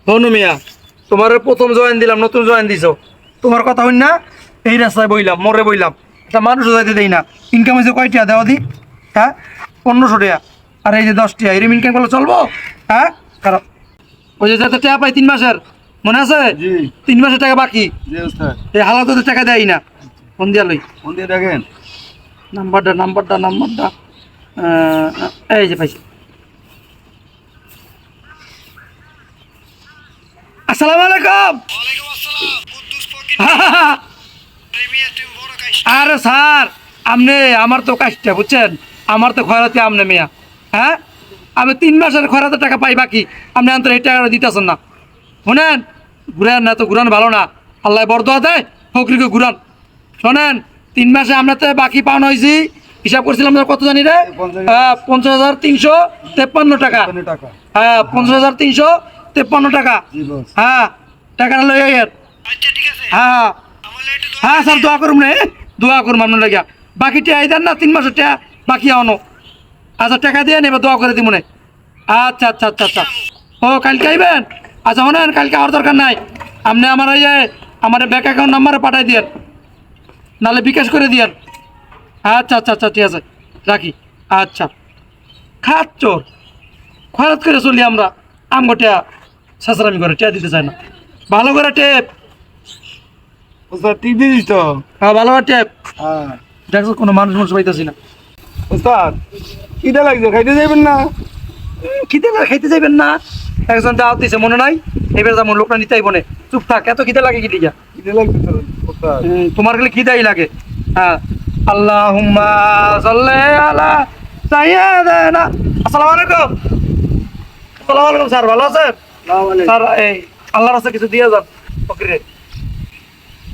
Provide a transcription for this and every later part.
হনু মিয়া তোমার প্রথম জয়েন দিলাম, নতুন জয়েন দিছো, তোমার কথা হইন না এই রাস্তায় বইলাম, মরে বইলাম, একটা মানুষ যাইতে দেই না। ইনকাম হয়েছে কয়টা দেওয়া দিক? হ্যাঁ 1500 টাকা, আর এই যে 10 টাকা, এরম ইনকাম করলে চলবো? হ্যাঁ কারণ ওই যে যাতে টাকা পাই 3 মাসের, মনে আছে? 3 মাসের টাকা বাকি, এই হালাত টাকা দেয় না। ফোন দিয়া লই, ফোন দিয়ে দেখেন নাম্বারটা এই যে পাইছি। আসসালামু আলাইকুম। আরে স্যার আপনি আমার তো কাজটা বুঝছেন, আমার তো খয়রাতে আপনি মিয়া। হ্যাঁ আমি 3 মাসের খয়রাতে টাকা পাই বাকি, আপনি আন্তর এই টাকা দিতেছেন না। শোনেন ঘুরান না, তো ঘুরান ভালো না, আল্লাহ বরদোয়া দেয় ফকরিকে ঘুরান। শোনেন 3 মাসে আমরা তো বাকি পাওয়ানো হয়েছি, হিসাব করছিলাম কত জানি রে, 50,353 টাকা। হ্যাঁ 50,353 টাকা। হ্যাঁ টাকাটা লই আইয়ের। হ্যাঁ হ্যাঁ স্যার দোয়া করুন রে, দোয়া করুন আপনার লাগিয়া। বাকি টাকা দেন না, 3 মাসের টাকা বাকি আনো। আচ্ছা টাকা দিয়ে নেবে, দোয়া করে দিব মনে। আচ্ছা আচ্ছা আচ্ছা আচ্ছা ও কালকে আইবেন? আচ্ছা শোনেন কালকে আর দরকার নাই, আপনি আমার এই যে আমার ব্যাংক অ্যাকাউন্ট নাম্বারে পাঠাই দিয়েন, নাহলে বিকাশ করে দিয়েন। আচ্ছা আচ্ছা আচ্ছা ঠিক আছে রাখি। আচ্ছা খাচ্চর খরচ করে চলি আমরা, আমগো টেয়া সাঁচরামি করে টেয়া দিতে চায় না। ভালো করে টেপ, ওস্তাদ টিপ দিয়ে দিস তো। হ্যাঁ ভালো করে টেপ। হ্যাঁ দেখছো কোনো মানুষ পাইতেছি না। ওস্তাদ খিদে লাগছে, খাইতে যাবেন না? খিদে লাগে খাইতে যাইবেন না? একজন দাওয়াত দিছে মনে নাই, এবার যেমন লোকটা নিতে আইবনে। চুপ থাক, এত খিদে লাগে কি লিগা? খিদে লাগছে তো ওস্তাদ। তোমার গেলে খিদাই লাগে। হ্যাঁ আল্লাহুম্মা সাল্লি আলা সাইয়্যিদানা। আসসালামু আলাইকুম। আসসালামু আলাইকুম স্যার, ভালো আছেন? স্যার এই আল্লাহর রাস্তায় কিছু দিয়ে যান ফকিরে।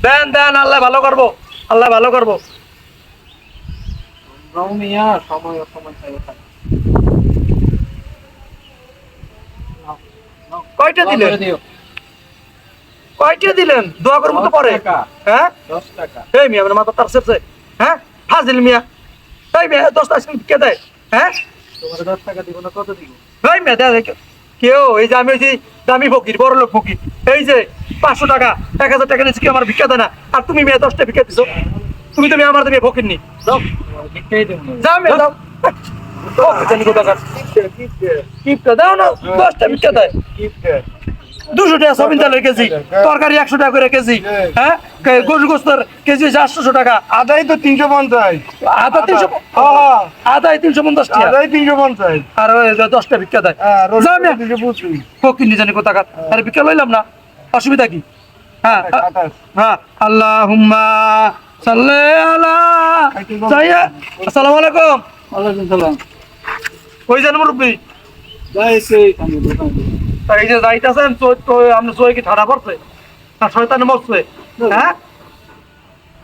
দেন দেন, আল্লাহ ভালো করবো, আল্লাহ ভালো করবো। কয়টা দিলেন? কয়টা দিলেন? দোয়া করবো তো পরে। হ্যাঁ 10 টাকা। এই মিয়া আমার মাথা তার সেপছে। হ্যাঁ ফাজিল মিয়া, এই মিয়া 10 টাকা কে দেয়? হ্যাঁ তোমার 10 টাকা দিব না, কত দিব? এই মিয়া দেয় কেউ? এই যে আমি হয়েছি দামি ফকির, বড় লোক ফকির, এই যে 500 টাকা 1000 টাকা নিচ্ছি, কেউ আমার ভিক্ষা দেয় না, আর তুমি মেয়ে 10টা ভিক্ষা দিছো। তুমি তো মেয়ে আমার মেয়ে ফকির নি, যাও ভিক্ষাই দেব না। যাও মেয়ে যাও। জানি কোথাকার কিপটা দাও না, 10টা ভিক্ষা দেয়। 200 টাকা সবিন চালের কেজি, তরকারি 100 টাকা করে কেজি। হ্যাঁ গরু গোস্তের কেজি 800 টাকা। আদাই তো 350। আদা 300, আদাই 350 টাকা, আদাই 350। আর 10টা ভিক্ষা দেয়। যাও মেয়ে ফকির নি জানি কোথাকার, আরে ভিক্ষা লইলাম না, অসুবিধা কি? হ্যাঁ হ্যাঁ আল্লাহুম্মা সাল্লি আলা সাইয়্যিদ। আসসালামু আলাইকুম। ওয়ালাইকুম সালাম। কই যান মুরব্বি? যাইছে আমি দোকানে। এই যে যাইতাছেন তো আপনি সই কি ঠাড়া পড়ছে না শয়তানে মরছে? হ্যাঁ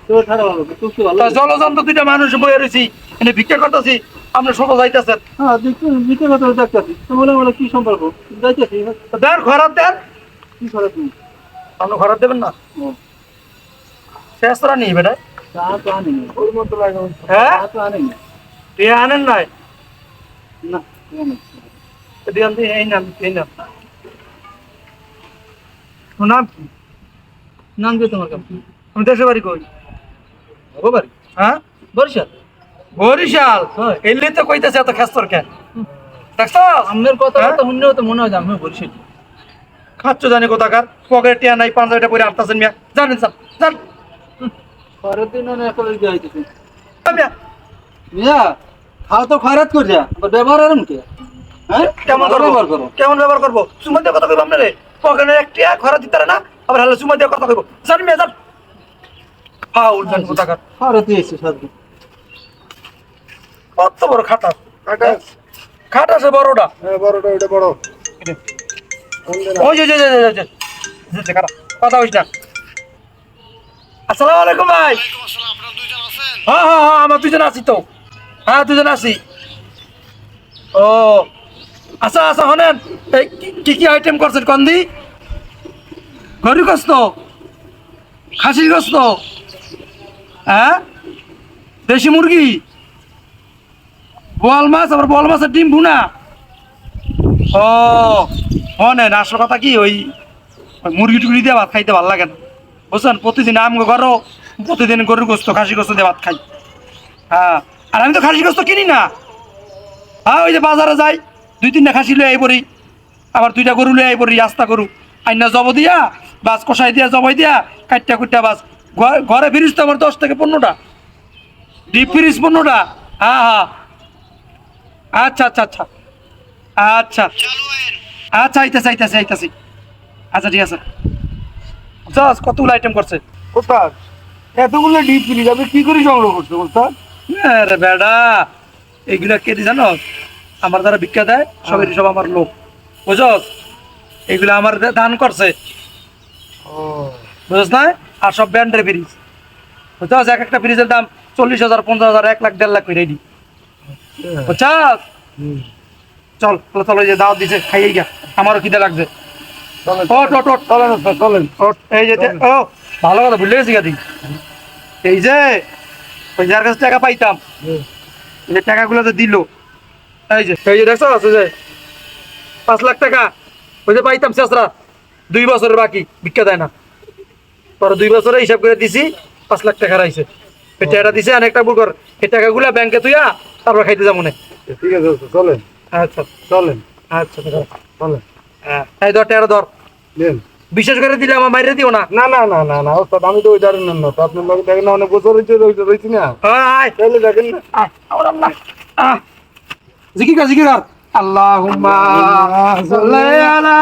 তো ছাড়া ভালো, তুই কি ভালো? তা জলজন্ত দুইটা মানুষ বয়ে রয়েছি, এনে ভিক্ষা করতেছি, আপনি ছোট যাইতেছেন। হ্যাঁ দেখুন ভিতরে কথা দেখতাছি, তো বলে কি সম্পর্ক? যাইতেছি দেন খরাত দেন। কি করে তুমি? আপনি খরাত দেবেন না? শেষ তোরা নেই বেটা। চা তো আনি না, ওর মতো লাগে। হ্যাঁ চা তো আনি না। দিয়ে আনেন নাই? না দিয়ান দিয়ে এই নাম এই নাম নাম কি? নাম কি তোমার কাছে? আমি দেশের বাড়ি কই? ও বাড়ি হ্যাঁ বরিশাল। বরিশাল। এলে তো কইতেছে এত খেস্তর কে? দেখছো আমের কথা কথা শুনলেও তো মনে হয় যে আমি বরিশাল। খাচ্ছ জানি কোথাকার, পকেটে টিয়া নাই, পাঞ্জাবিটা পরে আটতাছেন মিয়া, জানেন স্যার জান খরার দিন না করে যাইতেছি মিয়া। মিয়া খাও তো খয়রাত কর যা, ব্যবহার আর মুখে। হ্যাঁ কেমন ব্যবহার করো? কেমন ব্যবহার করবো? চুমা দিয়ে কথা কইব আপনারে, পকেটে এক টিয়া খরা দিতে পারে না, আবার হ্যালো চুমা দিয়ে কথা কইব। জান মিয়া জান ফাউল জান কোথাকার। খয়রাত এসে সাথে কত বড় খাটা, খাটা সে বড়টা। হ্যাঁ বড়টা ওটা বড়। ওই যে খাটা কথা হইস না। আসসালামু আলাইকুম ভাই। হ্যাঁ হ্যাঁ হ্যাঁ আমরা দুজন আছি তো, হ্যাঁ দুজন আছি। ও আচ্ছা আচ্ছা শোনেন, এই কি কি আইটেম করছেন কন্দি? গরু গোস্ত, খাসির গোস্ত, হ্যাঁ দেশি মুরগি, বোয়াল মাছ, আবার বোয়াল মাছের ডিম ভুনা, ও নেন আসল কথা কি ওই মুরগি টুরগি দিয়ে ভাত খাইতে ভালো লাগে না বুঝছেন প্রতিদিন আম ঘরও প্রতিদিন গরুর গোস্ত খাসি গোস্ত দিয়ে ভাত খাই হ্যাঁ আর আমি তো খাসি গোস্ত কিনি না হ্যাঁ ওই যে বাজারে যাই 2-3টা খাসি লয়ে আই পড়ি আবার 2টা গরু লয়ে আই পড়ি আস্তা গরু আইনা জব দিয়া বাস কষাই দিয়া জবাই দিয়া কাটটা কুটটা বাস ঘরে ফ্রিজ তো আমার 10 থেকে 15টা ডিপ ফ্রিজ 15টা হ্যাঁ হ্যাঁ আচ্ছা আচ্ছা আচ্ছা আচ্ছা আচ্ছা আইতাছি আচ্ছা ঠিক আছে জাস কতগুলো আইটেম করছে ওস্তাদ এতগুলো ডিপ ফ্রিজ আপনি কি করে সংগ্রহ করছো ওস্তাদ? আরে বেডা এইগুলা কে দি জানো আমার দ্বারা ভিক্ষা দেয় সব আমার লোক বুঝছস এগুলা আমার দান করছে ও বুঝছ না আর সব ব্র্যান্ডের ফ্রিজ বুঝছস এক একটা ফ্রিজের দাম 40,000 50,000 1 লাখ 1.5 লাখ করে রেডি বুঝছস চল চলো এই যে দাওয়াত দিছে খাইয়ে গিয়া আমারও খিদে লাগছে ওট ওট ওট চলেন ওস্তাদ চলেন। ওট এই যে ও ভালো কথা ভুলে গেছি গাদি এই যে ওই যার কাছে টাকা পাইতাম এই যে টাকাগুলো তো দিল এই যে দেখছো আছে যে 5 লাখ টাকা ওই যে পাইতাম শেষরা 2 বছরের বাকি ভিক্ষা দেয় না পরে 2 বছরে হিসাব করে দিছি 5 লাখ টাকা রাইছে এই টাকাটা দিছে অনেকটা বুকর এই টাকাগুলা ব্যাংকে তুইয়া তারপর খাইতে যাবো না ঠিক আছে ওস্তাদ চলেন আচ্ছা চলেন আচ্ছা চলেন হ্যাঁ এই ধর টাকা ধর নেন। বিশেষ করে দিলে আমার মাইরে দিও না না না না না না ওস্তাদ আমি তো ওই জানেন না তো আপনার লোক দেখেন না অনেক বছর রয়েছি না আয় তাহলে দেখেন না জিকির কর আল্লাহুম্মা সাল্লি আলা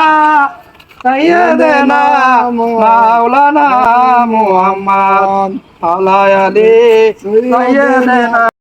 সাইয়্যিদিনা মাওলানা মুহাম্মদ আলা আলি সাইয়্যিদিনা